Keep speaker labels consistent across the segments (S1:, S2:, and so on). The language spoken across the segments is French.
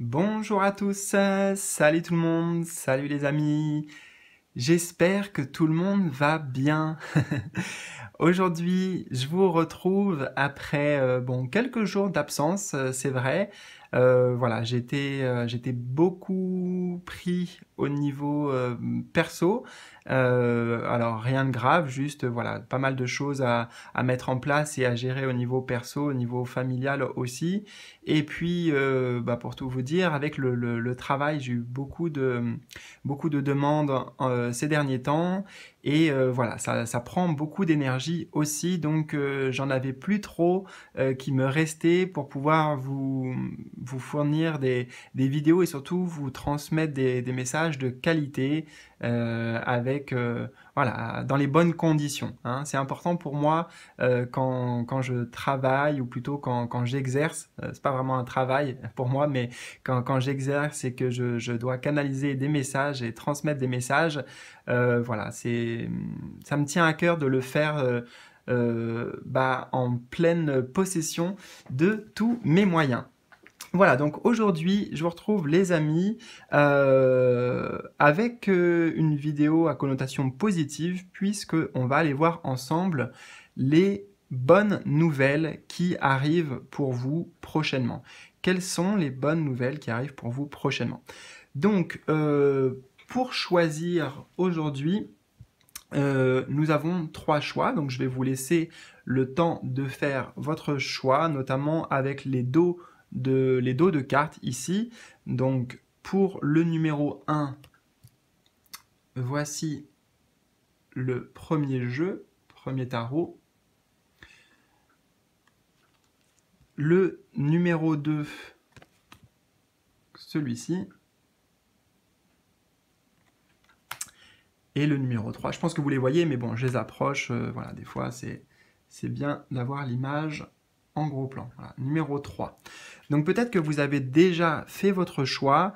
S1: Bonjour à tous, salut tout le monde, salut les amis. J'espère que tout le monde va bien. Aujourd'hui, je vous retrouve après quelques jours d'absence, c'est vrai. Voilà, j'étais beaucoup pris au niveau perso. Alors rien de grave, juste voilà, pas mal de choses à mettre en place et à gérer au niveau perso, au niveau familial aussi. Et puis, pour tout vous dire, avec le travail, j'ai eu beaucoup de demandes ces derniers temps. Et voilà, ça prend beaucoup d'énergie aussi, donc j'en avais plus trop qui me restait pour pouvoir vous fournir des vidéos et surtout vous transmettre des messages de qualité avec voilà, dans les bonnes conditions, hein. C'est important pour moi quand je travaille ou plutôt quand j'exerce, c'est pas vraiment un travail pour moi, mais quand j'exerce et que je dois canaliser des messages et transmettre des messages, voilà, ça me tient à cœur de le faire en pleine possession de tous mes moyens. Voilà, donc aujourd'hui, je vous retrouve les amis avec une vidéo à connotation positive puisque on va aller voir ensemble les bonnes nouvelles qui arrivent pour vous prochainement. Quelles sont les bonnes nouvelles qui arrivent pour vous prochainement? Donc, pour choisir aujourd'hui, nous avons trois choix, donc je vais vous laisser le temps de faire votre choix, notamment avec les dos de cartes ici. Donc pour le numéro 1, voici le premier jeu, premier tarot. Le numéro 2, celui-ci. Et le numéro 3, je pense que vous les voyez, mais bon, je les approche, voilà, des fois c'est bien d'avoir l'image en gros plan. Voilà, numéro 3. Donc peut-être que vous avez déjà fait votre choix.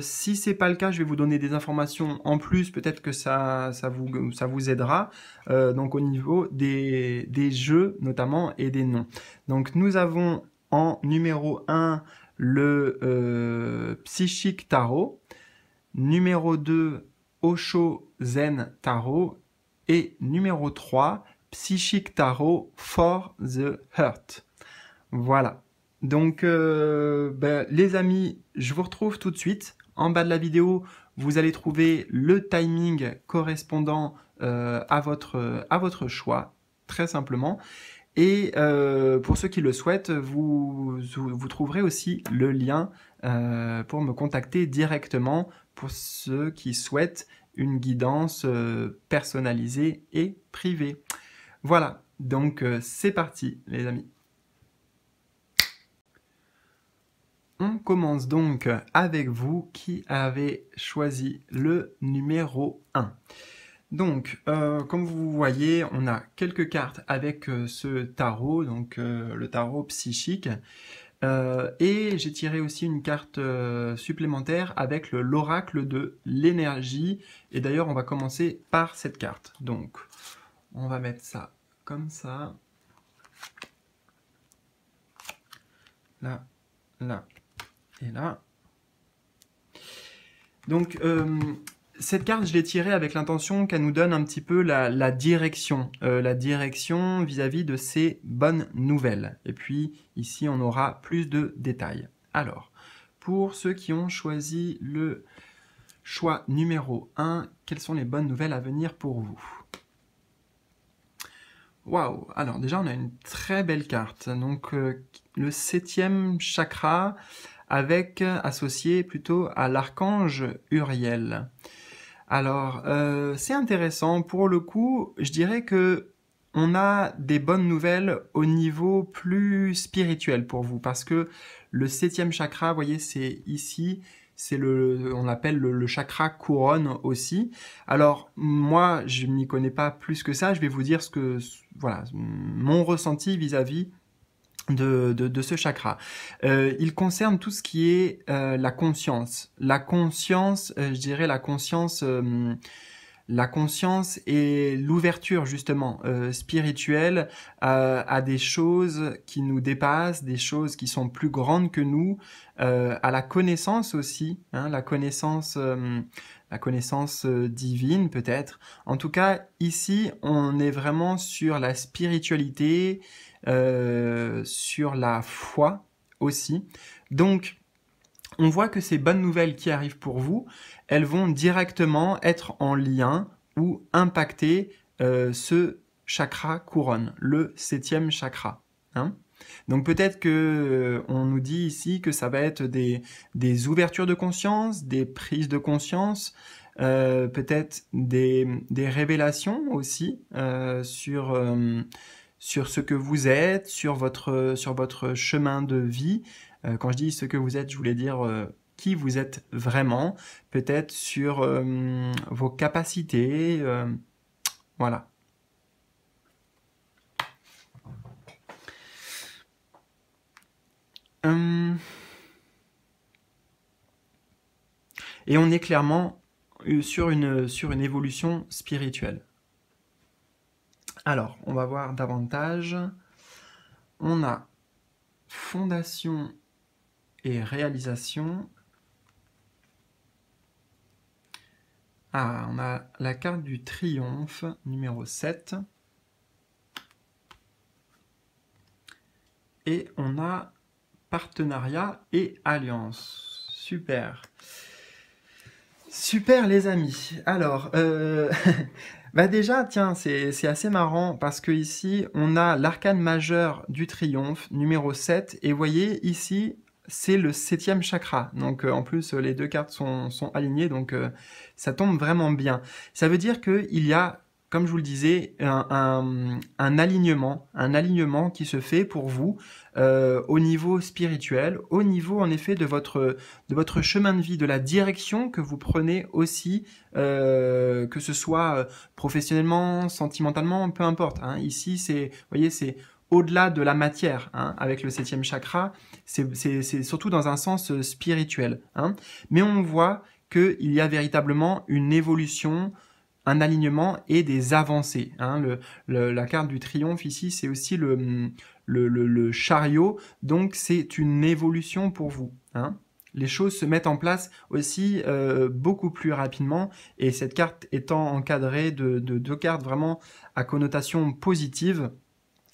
S1: Si c'est pas le cas, je vais vous donner des informations en plus, peut-être que ça vous aidera. Donc au niveau des jeux notamment et des noms. Donc nous avons en numéro 1 le Psychic Tarot, numéro 2 Osho Zen Tarot et numéro 3 Psychic Tarot for the Heart. Voilà. Donc, les amis, je vous retrouve tout de suite. En bas de la vidéo, vous allez trouver le timing correspondant à votre choix, très simplement. Et pour ceux qui le souhaitent, vous trouverez aussi le lien pour me contacter directement pour ceux qui souhaitent une guidance personnalisée et privée. Voilà, donc c'est parti les amis. On commence donc avec vous qui avez choisi le numéro 1. Donc, comme vous voyez, on a quelques cartes avec ce tarot, donc le tarot psychique. Et j'ai tiré aussi une carte supplémentaire avec l'oracle de l'énergie. Et d'ailleurs, on va commencer par cette carte. Donc, on va mettre ça comme ça. Là, là et là. Donc, cette carte, je l'ai tirée avec l'intention qu'elle nous donne un petit peu la direction vis-à-vis de ces bonnes nouvelles. Et puis, ici, on aura plus de détails. Alors, pour ceux qui ont choisi le choix numéro 1, quelles sont les bonnes nouvelles à venir pour vous? Waouh! Alors, déjà, on a une très belle carte. Donc, le 7e chakra, avec associé plutôt à l'archange Uriel. Alors, c'est intéressant. Pour le coup, je dirais que on a des bonnes nouvelles au niveau plus spirituel pour vous, parce que le 7e chakra, vous voyez, c'est ici, on l'appelle le chakra couronne aussi. Alors, moi, je m'y connais pas plus que ça, je vais vous dire voilà, mon ressenti vis-à-vis de ce chakra. Il concerne tout ce qui est la conscience. La conscience, je dirais la conscience la conscience et l'ouverture justement spirituelle à des choses qui nous dépassent, des choses qui sont plus grandes que nous, à la connaissance aussi, hein, la connaissance divine peut-être. En tout cas, ici, on est vraiment sur la spiritualité, sur la foi aussi. Donc, on voit que ces bonnes nouvelles qui arrivent pour vous, elles vont directement être en lien ou impacter ce chakra couronne, le 7e chakra. Hein. Donc peut-être que on nous dit ici que ça va être des ouvertures de conscience, des prises de conscience, peut-être des révélations aussi sur ce que vous êtes, sur votre chemin de vie. Quand je dis ce que vous êtes, je voulais dire qui vous êtes vraiment, peut-être sur vos capacités, voilà. Et on est clairement sur une évolution spirituelle. Alors, on va voir davantage. On a fondation et réalisation. Ah, on a la carte du triomphe, numéro 7. Et on a partenariat et alliance. Super. Super les amis. Alors, bah déjà, tiens, c'est assez marrant parce que ici, on a l'arcane majeur du triomphe, numéro 7. Et vous voyez, ici, c'est le 7e chakra. Donc, en plus, les deux cartes sont alignées, donc ça tombe vraiment bien. Ça veut dire qu'il y a, comme je vous le disais, un alignement qui se fait pour vous au niveau spirituel, au niveau en effet de votre chemin de vie, de la direction que vous prenez aussi, que ce soit professionnellement, sentimentalement, peu importe. Hein. Ici, vous voyez, c'est au-delà de la matière, hein, avec le 7e chakra, c'est surtout dans un sens spirituel. Hein. Mais on voit qu'il y a véritablement une évolution, un alignement et des avancées. Hein. La carte du triomphe ici, c'est aussi le chariot, donc c'est une évolution pour vous. Hein. Les choses se mettent en place aussi beaucoup plus rapidement, et cette carte étant encadrée de deux cartes vraiment à connotation positive,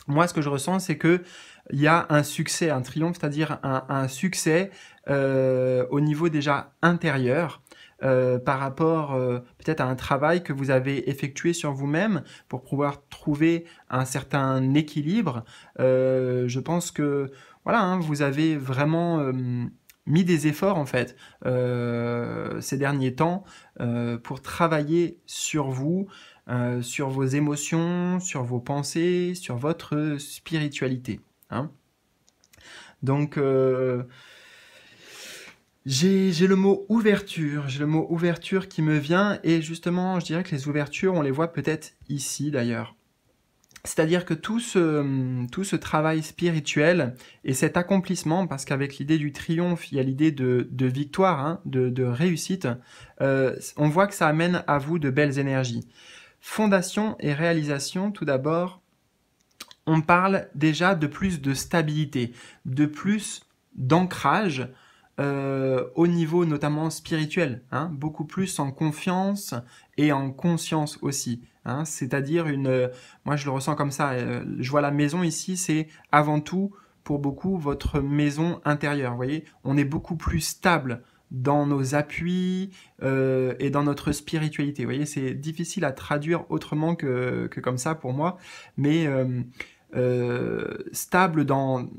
S1: moi, ce que je ressens, c'est que il y a un succès, un triomphe, c'est-à-dire un succès au niveau déjà intérieur, par rapport peut-être à un travail que vous avez effectué sur vous-même pour pouvoir trouver un certain équilibre. Je pense que voilà, hein, vous avez vraiment mis des efforts en fait ces derniers temps pour travailler sur vous, sur vos émotions, sur vos pensées, sur votre spiritualité. Hein. Donc, j'ai le mot ouverture, qui me vient, et justement, je dirais que les ouvertures, on les voit peut-être ici d'ailleurs. C'est-à-dire que tout ce travail spirituel et cet accomplissement, parce qu'avec l'idée du triomphe, il y a l'idée de victoire, hein, de réussite, on voit que ça amène à vous de belles énergies. Fondation et réalisation, tout d'abord, on parle déjà de plus de stabilité, de plus d'ancrage au niveau notamment spirituel, hein, beaucoup plus en confiance et en conscience aussi. Hein, c'est-à-dire moi je le ressens comme ça, je vois la maison ici, c'est avant tout pour beaucoup votre maison intérieure. Vous voyez, on est beaucoup plus stable dans nos appuis et dans notre spiritualité. Vous voyez, c'est difficile à traduire autrement que comme ça pour moi, mais stable dans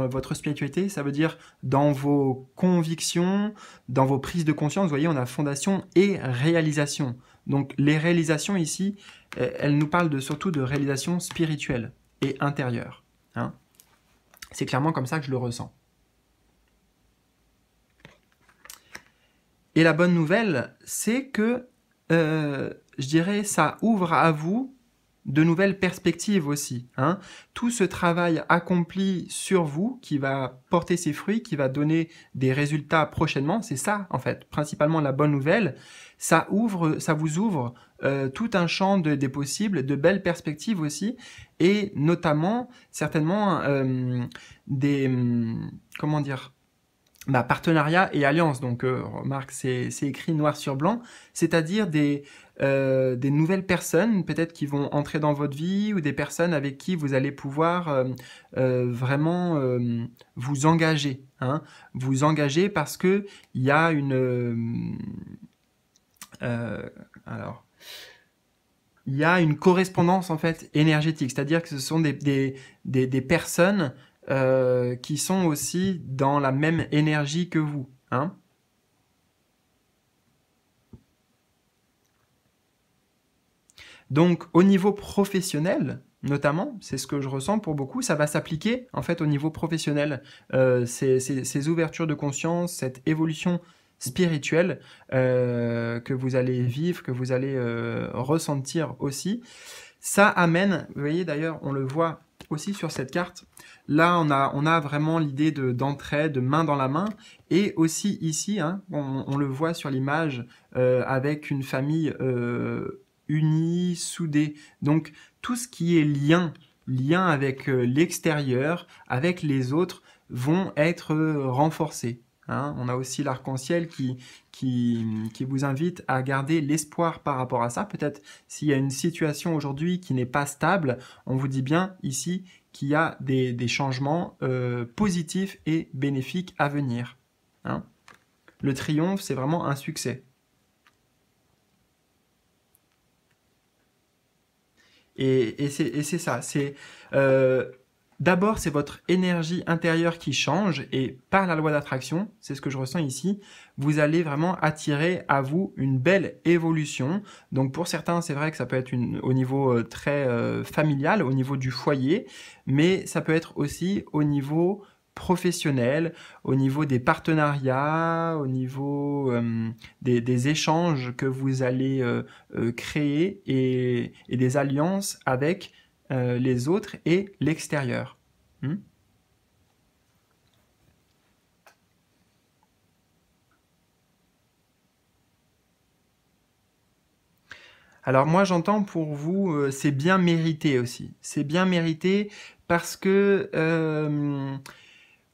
S1: votre spiritualité, ça veut dire dans vos convictions, dans vos prises de conscience. Vous voyez, on a fondation et réalisation. Donc les réalisations ici, elles nous parlent surtout de réalisations spirituelles et intérieures. Hein. C'est clairement comme ça que je le ressens. Et la bonne nouvelle, c'est que, je dirais, ça ouvre à vous de nouvelles perspectives aussi, hein. Tout ce travail accompli sur vous, qui va porter ses fruits, qui va donner des résultats prochainement, c'est ça, en fait, principalement la bonne nouvelle, ça vous ouvre tout un champ des possibles, de belles perspectives aussi, et notamment, certainement, comment dire, partenariat et alliance. Donc, remarque, c'est écrit noir sur blanc, c'est-à-dire des nouvelles personnes, peut-être qui vont entrer dans votre vie, ou des personnes avec qui vous allez pouvoir vraiment vous engager, hein, vous engager parce que il y a alors, il y a une correspondance en fait énergétique, c'est-à-dire que ce sont des personnes qui sont aussi dans la même énergie que vous, hein. Donc au niveau professionnel, notamment, c'est ce que je ressens pour beaucoup, ça va s'appliquer en fait au niveau professionnel, ces ouvertures de conscience, cette évolution spirituelle que vous allez vivre, que vous allez ressentir aussi. Ça amène, vous voyez d'ailleurs, on le voit aussi sur cette carte, là on a vraiment l'idée d'entraide, de main dans la main, et aussi ici, hein, on le voit sur l'image avec une famille unie, soudée. Donc tout ce qui est lien avec l'extérieur, avec les autres, vont être renforcés. Hein. On a aussi l'arc-en-ciel qui vous invite à garder l'espoir par rapport à ça. Peut-être s'il y a une situation aujourd'hui qui n'est pas stable, on vous dit bien ici qu'il y a des changements positifs et bénéfiques à venir. Hein. Le triomphe, c'est vraiment un succès. Et c'est ça, c'est d'abord c'est votre énergie intérieure qui change, et par la loi d'attraction, c'est ce que je ressens ici, vous allez vraiment attirer à vous une belle évolution. Donc pour certains, c'est vrai que ça peut être au niveau très familial, au niveau du foyer, mais ça peut être aussi au niveau professionnel, au niveau des partenariats, au niveau des échanges que vous allez créer, et des alliances avec les autres et l'extérieur. Alors moi j'entends pour vous, c'est bien mérité aussi. C'est bien mérité parce que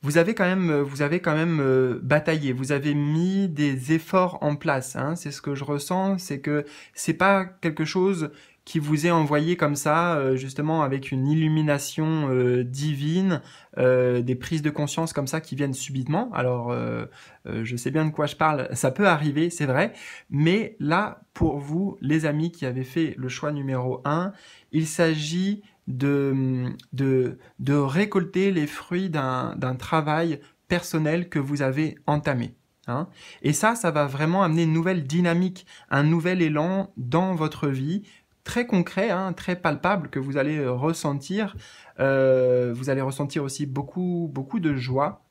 S1: vous avez quand même bataillé, vous avez mis des efforts en place, hein. C'est ce que je ressens, c'est que c'est pas quelque chose qui vous est envoyé comme ça, justement avec une illumination divine, des prises de conscience comme ça qui viennent subitement. Alors, je sais bien de quoi je parle, ça peut arriver, c'est vrai, mais là, pour vous, les amis qui avez fait le choix numéro 1, il s'agit de récolter les fruits d'un travail personnel que vous avez entamé. Hein. Et ça va vraiment amener une nouvelle dynamique, un nouvel élan dans votre vie, très concret, hein, très palpable, que vous allez ressentir. Vous allez ressentir aussi beaucoup de joie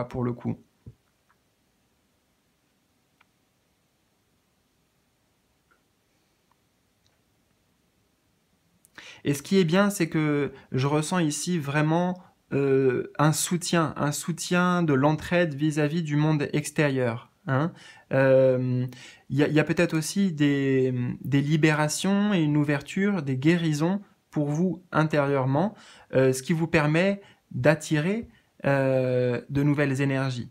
S1: pour le coup. Et ce qui est bien, c'est que je ressens ici vraiment un soutien de l'entraide vis-à-vis du monde extérieur. Hein. Y a peut-être aussi des libérations et une ouverture, des guérisons pour vous intérieurement, ce qui vous permet d'attirer de nouvelles énergies.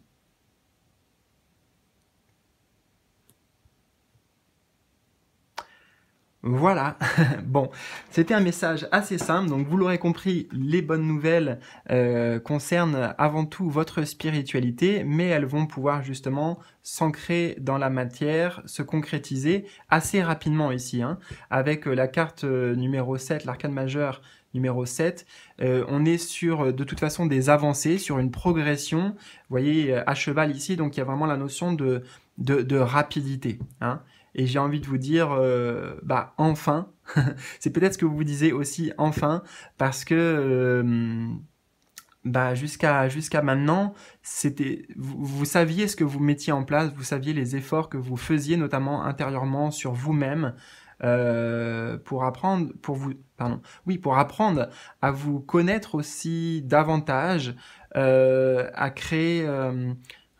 S1: Voilà, bon, c'était un message assez simple, donc vous l'aurez compris, les bonnes nouvelles concernent avant tout votre spiritualité, mais elles vont pouvoir justement s'ancrer dans la matière, se concrétiser assez rapidement ici, hein. Avec la carte numéro 7, l'arcane majeur numéro 7, on est sur de toute façon des avancées, sur une progression, vous voyez, à cheval ici, donc il y a vraiment la notion de rapidité, hein. Et j'ai envie de vous dire, enfin, c'est peut-être ce que vous vous disiez aussi, enfin, parce que jusqu'à maintenant, vous saviez ce que vous mettiez en place, vous saviez les efforts que vous faisiez, notamment intérieurement sur vous-même, pour apprendre, pour apprendre à vous connaître aussi davantage, à créer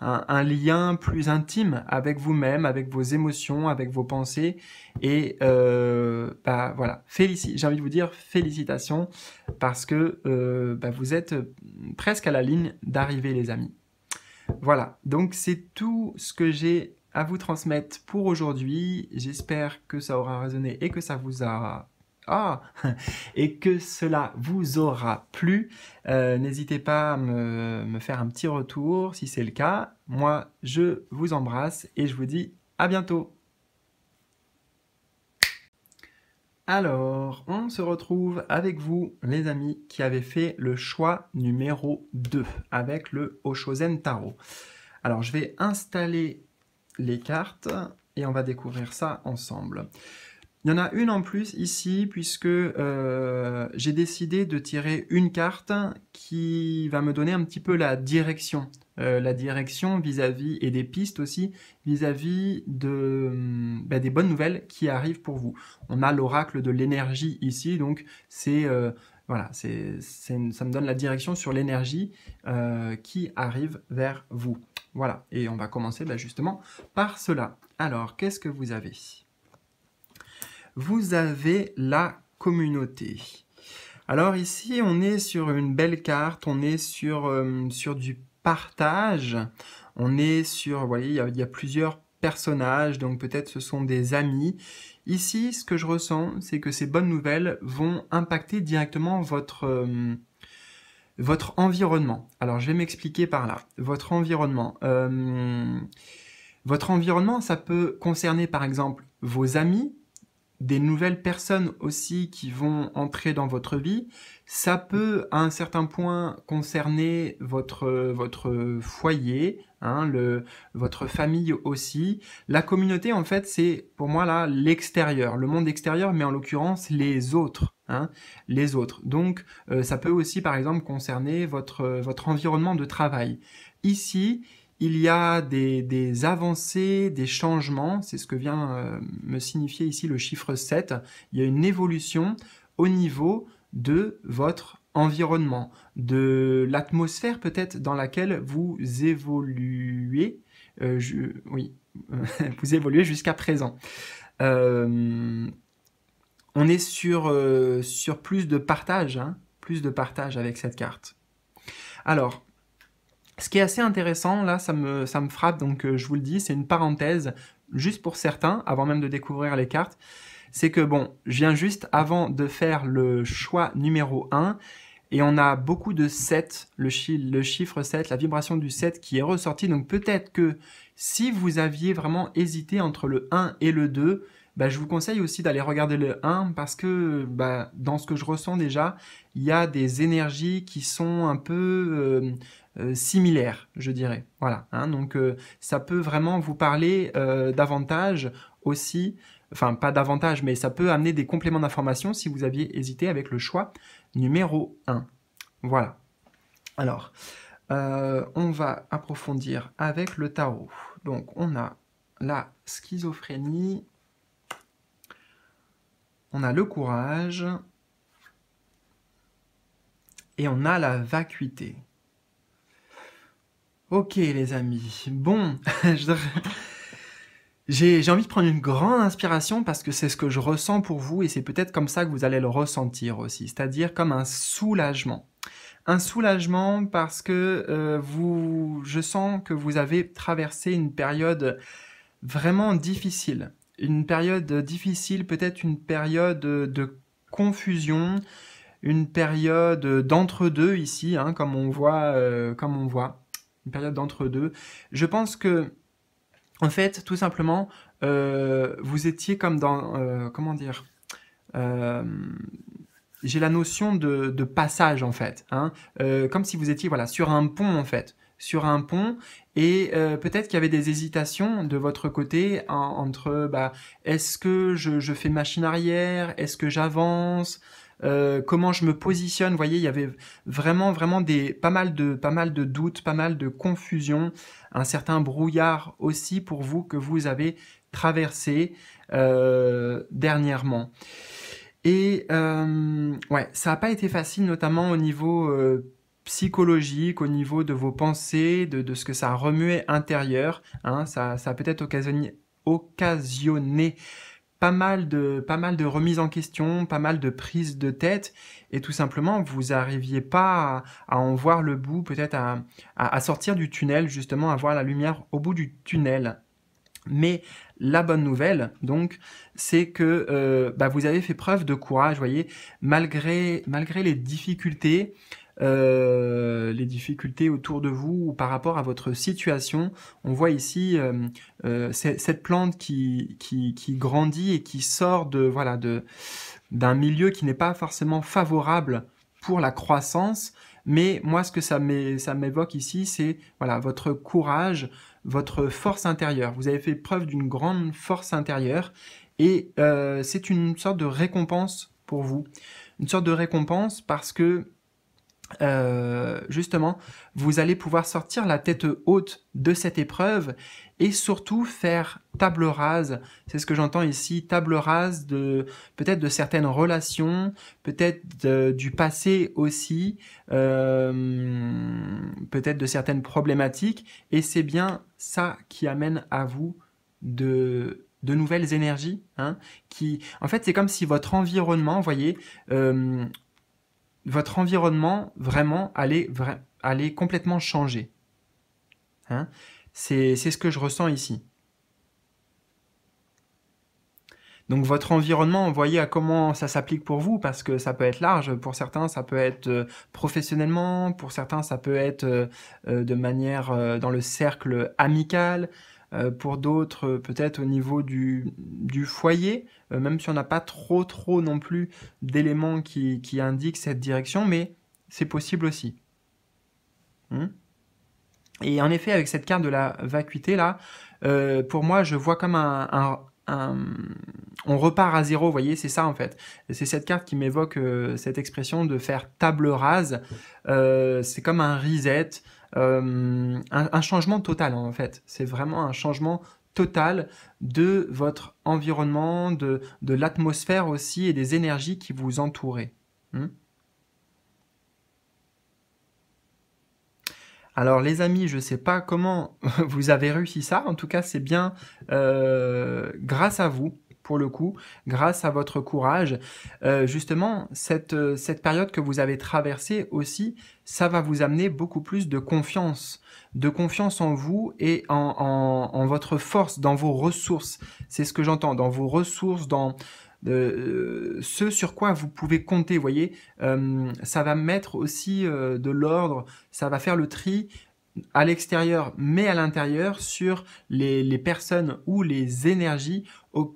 S1: un lien plus intime avec vous-même, avec vos émotions, avec vos pensées. Et voilà, j'ai envie de vous dire félicitations parce que vous êtes presque à la ligne d'arrivée, les amis. Voilà, donc c'est tout ce que j'ai à vous transmettre pour aujourd'hui. J'espère que ça aura résonné et que ça vous a... et que cela vous aura plu. N'hésitez pas à me faire un petit retour si c'est le cas. Moi, je vous embrasse et je vous dis à bientôt. Alors, on se retrouve avec vous, les amis, qui avez fait le choix numéro 2 avec le Oshozen Tarot. Alors, je vais installer les cartes et on va découvrir ça ensemble. Il y en a une en plus ici puisque j'ai décidé de tirer une carte qui va me donner un petit peu la direction vis-à-vis et des pistes aussi vis-à-vis des bonnes nouvelles qui arrivent pour vous. On a l'oracle de l'énergie ici, donc c'est voilà, ça me donne la direction sur l'énergie qui arrive vers vous. Voilà, et on va commencer justement par cela. Alors, qu'est-ce que vous avez ? Vous avez la communauté. Alors ici, on est sur une belle carte, on est sur du partage, on est sur, vous voyez, il y a plusieurs personnages, donc peut-être ce sont des amis. Ici, ce que je ressens, c'est que ces bonnes nouvelles vont impacter directement votre environnement. Alors, je vais m'expliquer par là. Votre environnement, ça peut concerner par exemple vos amis, des nouvelles personnes aussi qui vont entrer dans votre vie. Ça peut, à un certain point, concerner votre foyer, votre famille aussi. La communauté, en fait, c'est, pour moi, là, l'extérieur, le monde extérieur, mais en l'occurrence, les autres. Les autres. Donc, ça peut aussi, par exemple, concerner votre environnement de travail. Ici, il y a des avancées, des changements, c'est ce que vient me signifier ici le chiffre 7. Il y a une évolution au niveau de votre environnement, de l'atmosphère peut-être dans laquelle vous évoluez, vous évoluez jusqu'à présent. On est sur plus de partage, plus de partage avec cette carte. Alors, ce qui est assez intéressant, là, ça me frappe, donc je vous le dis, c'est une parenthèse, juste pour certains, avant même de découvrir les cartes, c'est que, bon, je viens juste avant de faire le choix numéro 1, et on a beaucoup de 7, le chiffre 7, la vibration du 7 qui est ressorti, donc peut-être que si vous aviez vraiment hésité entre le 1 et le 2, je vous conseille aussi d'aller regarder le 1 parce que dans ce que je ressens déjà, il y a des énergies qui sont un peu similaires, je dirais. Voilà, donc ça peut vraiment vous parler davantage aussi, enfin pas davantage, mais ça peut amener des compléments d'information si vous aviez hésité avec le choix numéro 1. Voilà. Alors, on va approfondir avec le tarot. Donc on a la schizophrénie, on a le courage et on a la vacuité. Ok les amis, bon, j'ai envie de prendre une grande inspiration parce que c'est ce que je ressens pour vous et c'est peut-être comme ça que vous allez le ressentir aussi, c'est-à-dire comme un soulagement. Un soulagement parce que je sens que vous avez traversé une période vraiment difficile. Une période difficile, peut-être une période de confusion, une période d'entre-deux ici, comme on voit, une période d'entre-deux. Je pense que, en fait, tout simplement, vous étiez comme dans, comment dire, j'ai la notion de passage, en fait, comme si vous étiez, voilà, sur un pont, en fait. Sur un pont, et peut-être qu'il y avait des hésitations de votre côté entre est-ce que je fais machine arrière, est-ce que j'avance, comment je me positionne. Vous voyez, il y avait vraiment pas mal de doutes, pas mal de confusion, un certain brouillard aussi pour vous que vous avez traversé dernièrement. Et ouais, ça n'a pas été facile, notamment au niveau psychologique, au niveau de vos pensées, de ce que ça a remué intérieur. Hein, ça a peut-être occasionné pas mal de remises en question, pas mal de prises de tête, et tout simplement, vous n'arriviez pas à en voir le bout, peut-être à sortir du tunnel, justement, à voir la lumière au bout du tunnel. Mais la bonne nouvelle, donc, c'est que vous avez fait preuve de courage, voyez, malgré les difficultés autour de vous ou par rapport à votre situation. On voit ici cette plante qui grandit et qui sort d'un milieu qui n'est pas forcément favorable pour la croissance. Mais moi, ce que ça m'évoque ici, c'est voilà, votre courage, votre force intérieure. Vous avez fait preuve d'une grande force intérieure et c'est une sorte de récompense pour vous. Une sorte de récompense parce que justement, vous allez pouvoir sortir la tête haute de cette épreuve et surtout faire table rase. C'est ce que j'entends ici, table rase peut-être de certaines relations, peut-être du passé aussi, peut-être de certaines problématiques. Et c'est bien ça qui amène à vous de nouvelles énergies. Hein, en fait, c'est comme si votre environnement, vous voyez, votre environnement vraiment allait complètement changer. Hein, c'est ce que je ressens ici. Donc votre environnement, vous voyez à comment ça s'applique pour vous, parce que ça peut être large. Pour certains, ça peut être professionnellement, pour certains, ça peut être de manière dans le cercle amical, pour d'autres, peut-être au niveau du foyer, même si on n'a pas trop non plus d'éléments qui indiquent cette direction, mais c'est possible aussi. Et en effet, avec cette carte de la vacuité, là, pour moi, je vois comme on repart à zéro, vous voyez, c'est ça en fait. C'est cette carte qui m'évoque cette expression de faire table rase. C'est comme un reset, un changement total en fait. C'est vraiment un changement total de votre environnement, de l'atmosphère aussi et des énergies qui vous entouraient. Alors les amis, je ne sais pas comment vous avez réussi ça, en tout cas c'est bien grâce à vous, pour le coup, grâce à votre courage. Justement, cette période que vous avez traversée aussi, ça va vous amener beaucoup plus de confiance en vous et en votre force, dans vos ressources. C'est ce que j'entends, dans vos ressources, dans ce sur quoi vous pouvez compter, vous voyez, ça va mettre aussi de l'ordre, ça va faire le tri à l'extérieur, mais à l'intérieur sur les personnes ou les énergies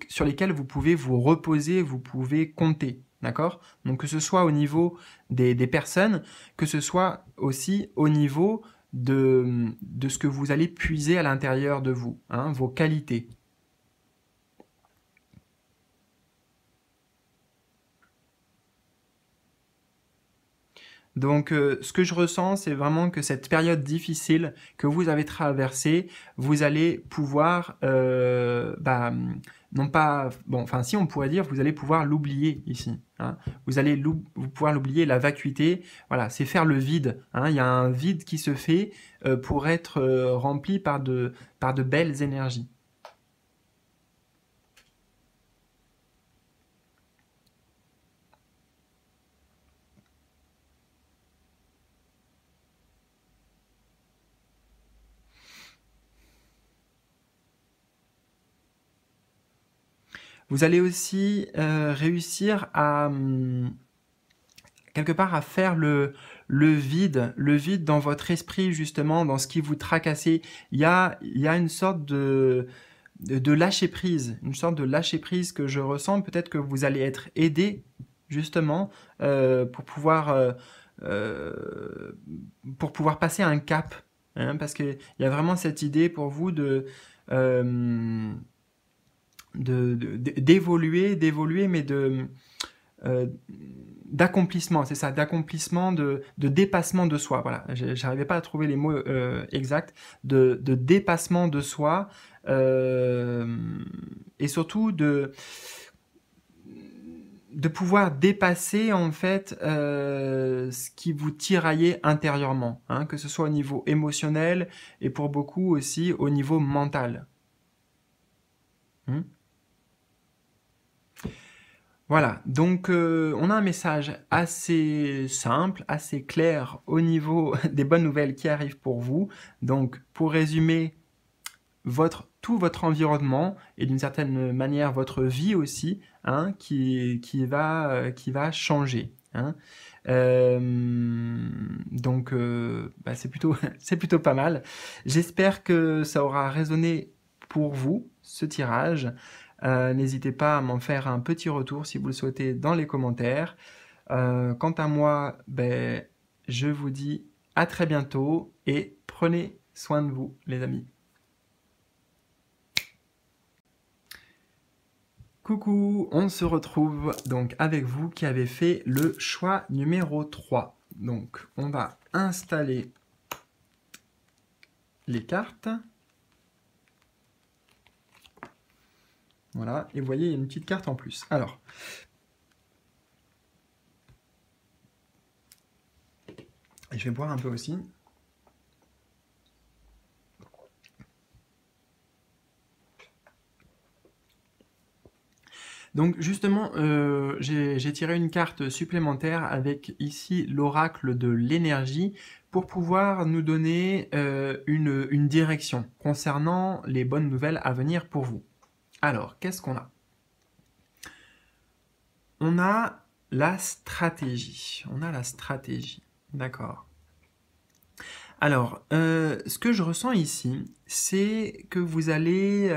S1: sur lesquelles vous pouvez vous reposer, vous pouvez compter. D'accord? Donc que ce soit au niveau des personnes, que ce soit aussi au niveau de ce que vous allez puiser à l'intérieur de vous, hein, vos qualités. Donc, ce que je ressens, c'est vraiment que cette période difficile que vous avez traversée, vous allez pouvoir, non pas, bon, enfin, si on pourrait dire, vous allez pouvoir l'oublier ici. Hein. Vous allez pouvoir l'oublier, la vacuité. Voilà, c'est faire le vide. Hein. Il y a un vide qui se fait pour être rempli par de belles énergies. Vous allez aussi réussir à quelque part à faire le vide dans votre esprit justement, dans ce qui vous tracassait. Il y a une sorte de lâcher prise, une sorte de lâcher prise que je ressens. Peut-être que vous allez être aidé justement pour pouvoir passer un cap, hein, parce qu'il y a vraiment cette idée pour vous d'évoluer, mais d'accomplissement, c'est ça, d'accomplissement, de dépassement de soi. Voilà, j'arrivais pas à trouver les mots exacts, de dépassement de soi, et surtout de pouvoir dépasser en fait ce qui vous tiraillait intérieurement, hein, que ce soit au niveau émotionnel et pour beaucoup aussi au niveau mental. Voilà, donc on a un message assez simple, assez clair au niveau des bonnes nouvelles qui arrivent pour vous. Donc pour résumer, tout votre environnement et d'une certaine manière votre vie aussi, hein, qui va changer. Hein. Donc c'est plutôt, c'est plutôt pas mal. J'espère que ça aura résonné pour vous, ce tirage. N'hésitez pas à m'en faire un petit retour si vous le souhaitez dans les commentaires. Quant à moi, je vous dis à très bientôt et prenez soin de vous, les amis. Coucou, on se retrouve donc avec vous qui avez fait le choix numéro 3. Donc, on va installer les cartes. Voilà, et vous voyez, il y a une petite carte en plus. Alors, je vais boire un peu aussi. Donc justement, j'ai tiré une carte supplémentaire avec ici l'oracle de l'énergie pour pouvoir nous donner une direction concernant les bonnes nouvelles à venir pour vous. Alors, qu'est-ce qu'on a? On a la stratégie. On a la stratégie. D'accord. Alors, ce que je ressens ici, c'est que vous allez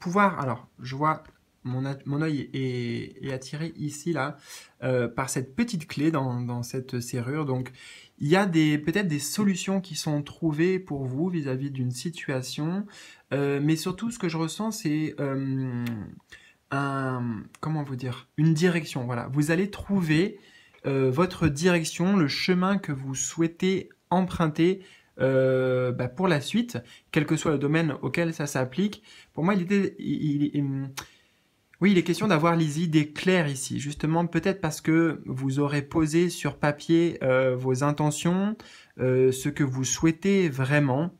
S1: pouvoir... Alors, je vois... Mon œil est attiré ici, là, par cette petite clé dans cette serrure. Donc, il y a peut-être des solutions qui sont trouvées pour vous vis-à-vis d'une situation. Mais surtout, ce que je ressens, c'est comment vous dire, une direction. Voilà, vous allez trouver votre direction, le chemin que vous souhaitez emprunter pour la suite, quel que soit le domaine auquel ça s'applique. Pour moi, oui, il est question d'avoir les idées claires ici, justement peut-être parce que vous aurez posé sur papier vos intentions, ce que vous souhaitez vraiment,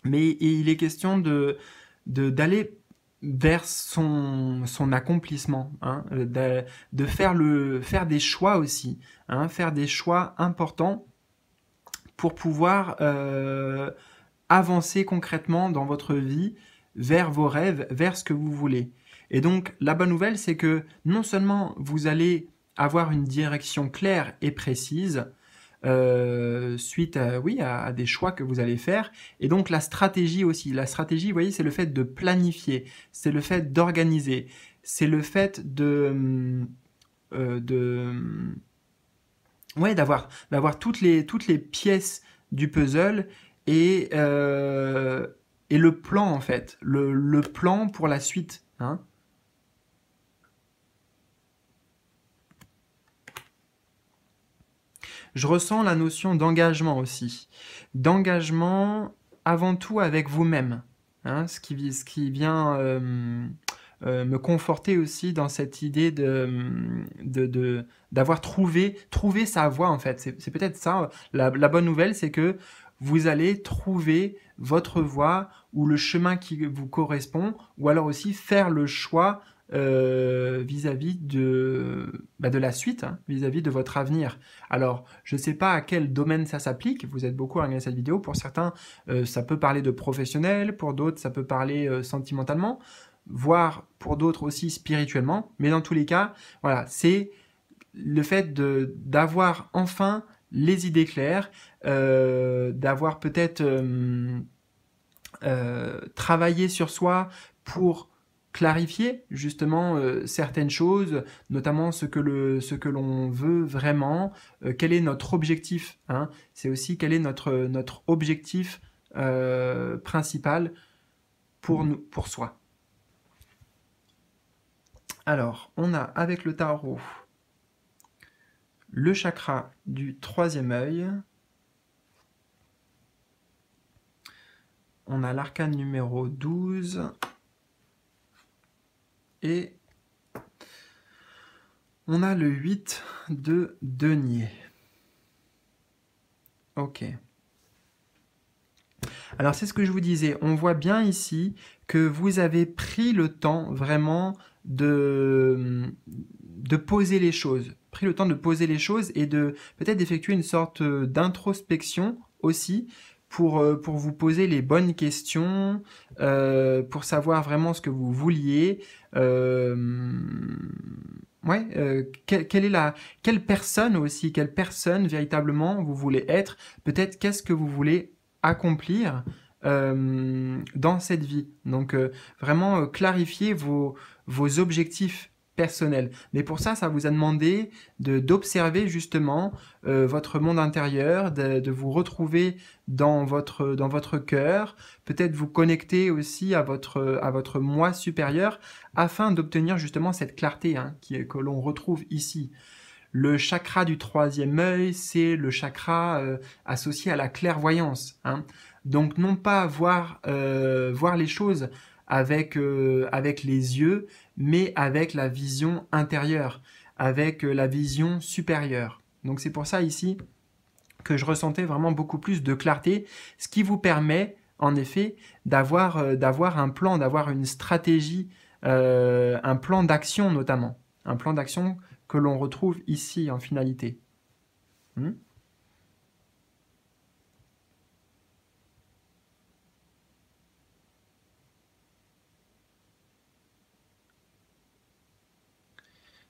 S1: mais il est question d'aller vers son accomplissement, hein, de faire des choix aussi, hein, faire des choix importants pour pouvoir avancer concrètement dans votre vie vers vos rêves, vers ce que vous voulez. Et donc, la bonne nouvelle, c'est que non seulement vous allez avoir une direction claire et précise, suite à des choix que vous allez faire, et donc la stratégie aussi. La stratégie, vous voyez, c'est le fait de planifier, c'est le fait d'organiser, c'est le fait d'avoir toutes les pièces du puzzle et le plan, en fait, le plan pour la suite, hein. Je ressens la notion d'engagement aussi. D'engagement avant tout avec vous-même, hein, ce qui vient me conforter aussi dans cette idée d'avoir trouvé sa voie, en fait. C'est peut-être ça. La bonne nouvelle, c'est que vous allez trouver votre voie ou le chemin qui vous correspond, ou alors aussi faire le choix vis-à-vis de la suite, hein, vis-à-vis de votre avenir. Alors, je ne sais pas à quel domaine ça s'applique, vous êtes beaucoup à regarder cette vidéo, pour certains, ça peut parler de professionnel, pour d'autres, ça peut parler sentimentalement, voire pour d'autres aussi spirituellement, mais dans tous les cas, voilà, c'est le fait d'avoir enfin les idées claires, d'avoir peut-être travaillé sur soi pour clarifier justement certaines choses, notamment ce que l'on veut vraiment, quel est notre objectif, hein. C'est aussi quel est notre objectif principal pour soi. Alors, on a avec le tarot le chakra du troisième œil. On a l'arcane numéro 12. Et on a le 8 de denier. Ok. Alors c'est ce que je vous disais, on voit bien ici que vous avez pris le temps vraiment de poser les choses, et de peut-être d'effectuer une sorte d'introspection aussi pour vous poser les bonnes questions, pour savoir vraiment ce que vous vouliez. Quelle personne véritablement vous voulez être, peut-être qu'est-ce que vous voulez accomplir dans cette vie. Donc vraiment clarifier vos objectifs personnels. Mais pour ça, ça vous a demandé d'observer justement votre monde intérieur, de vous retrouver dans votre cœur, peut-être vous connecter aussi à votre moi supérieur afin d'obtenir justement cette clarté que l'on retrouve ici. Le chakra du troisième œil, c'est le chakra associé à la clairvoyance. Donc non pas voir les choses avec les yeux, mais avec la vision intérieure, avec la vision supérieure. Donc c'est pour ça ici que je ressentais vraiment beaucoup plus de clarté, ce qui vous permet en effet d'avoir un plan, d'avoir une stratégie, un plan d'action notamment, un plan d'action que l'on retrouve ici en finalité.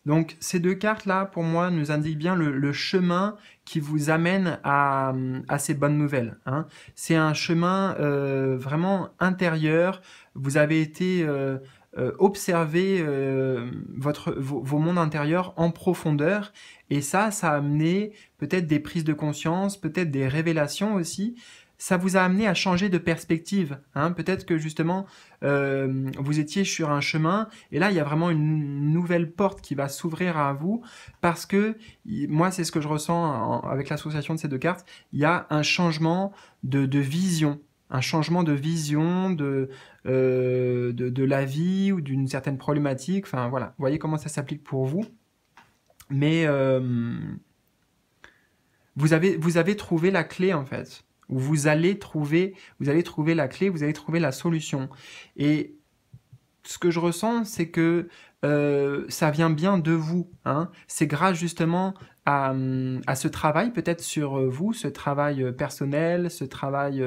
S1: Donc ces deux cartes-là, pour moi, nous indiquent bien le chemin qui vous amène à ces bonnes nouvelles. C'est un chemin vraiment intérieur. Vous avez été observer vos mondes intérieurs en profondeur. Et ça a amené peut-être des prises de conscience, peut-être des révélations aussi. Ça vous a amené à changer de perspective. Peut-être que justement, vous étiez sur un chemin et là, il y a vraiment une nouvelle porte qui va s'ouvrir à vous parce que, moi, c'est ce que je ressens avec l'association de ces deux cartes, il y a un changement de vision. Un changement de vision de la vie ou d'une certaine problématique. Enfin, voilà, vous voyez comment ça s'applique pour vous. Mais vous avez trouvé la clé, en fait. Vous allez trouver la clé, vous allez trouver la solution. Et ce que je ressens, c'est que ça vient bien de vous. C'est grâce justement à ce travail, peut-être sur vous, ce travail personnel, ce travail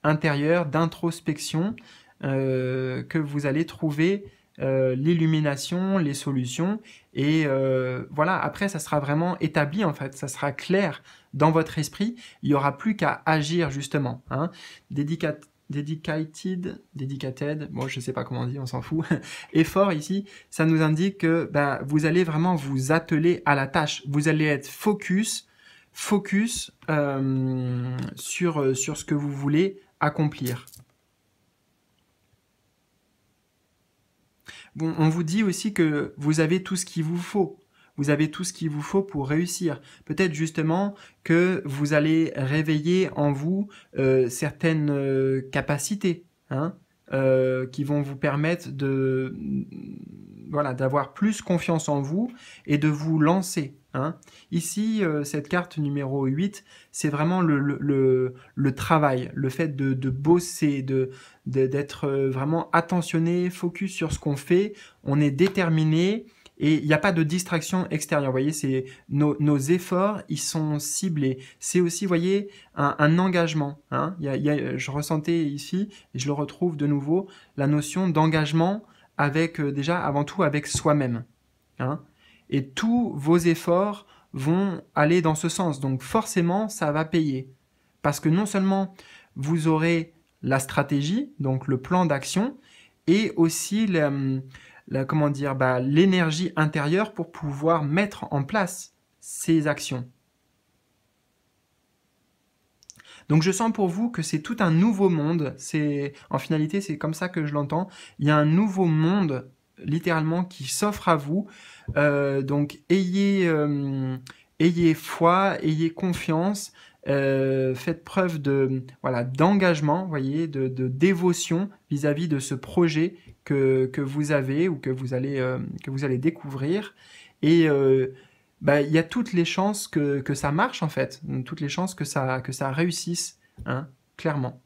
S1: intérieur, d'introspection, que vous allez trouver l'illumination, les solutions. Et voilà, après, ça sera vraiment établi, en fait. Ça sera clair dans votre esprit. Il n'y aura plus qu'à agir, justement. Dedicated, bon, je ne sais pas comment on dit, on s'en fout. Effort, ici, ça nous indique que vous allez vraiment vous atteler à la tâche. Vous allez être focus sur ce que vous voulez accomplir. Bon, on vous dit aussi que vous avez tout ce qu'il vous faut. Vous avez tout ce qu'il vous faut pour réussir. Peut-être justement que vous allez réveiller en vous certaines capacités qui vont vous permettre d'avoir plus confiance en vous et de vous lancer. Ici, cette carte numéro 8, c'est vraiment le travail, le fait de bosser, d'être vraiment attentionné, focus sur ce qu'on fait. On est déterminé et il n'y a pas de distraction extérieure. Vous voyez, c'est nos efforts, ils sont ciblés. C'est aussi, vous voyez, un engagement. Je ressentais ici, et je le retrouve de nouveau, la notion d'engagement avec, déjà, avant tout, avec soi-même. Et tous vos efforts vont aller dans ce sens. Donc forcément, ça va payer. Parce que non seulement vous aurez la stratégie, donc le plan d'action, et aussi l'énergie intérieure pour pouvoir mettre en place ces actions. Donc je sens pour vous que c'est tout un nouveau monde. En finalité, c'est comme ça que je l'entends. Il y a un nouveau monde littéralement qui s'offre à vous. Donc ayez ayez foi, ayez confiance, faites preuve de voilà d'engagement, voyez, de dévotion vis-à-vis de ce projet que vous avez ou que vous allez découvrir. Et il y a toutes les chances que ça marche en fait, toutes les chances que ça réussisse, hein, clairement.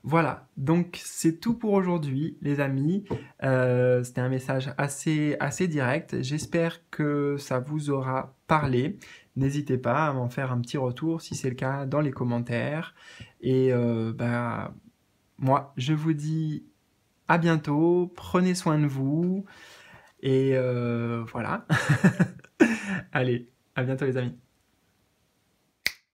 S1: Voilà, donc c'est tout pour aujourd'hui, les amis. C'était un message assez direct. J'espère que ça vous aura parlé. N'hésitez pas à m'en faire un petit retour si c'est le cas dans les commentaires. Et moi, je vous dis à bientôt. Prenez soin de vous. Et voilà. Allez, à bientôt, les amis.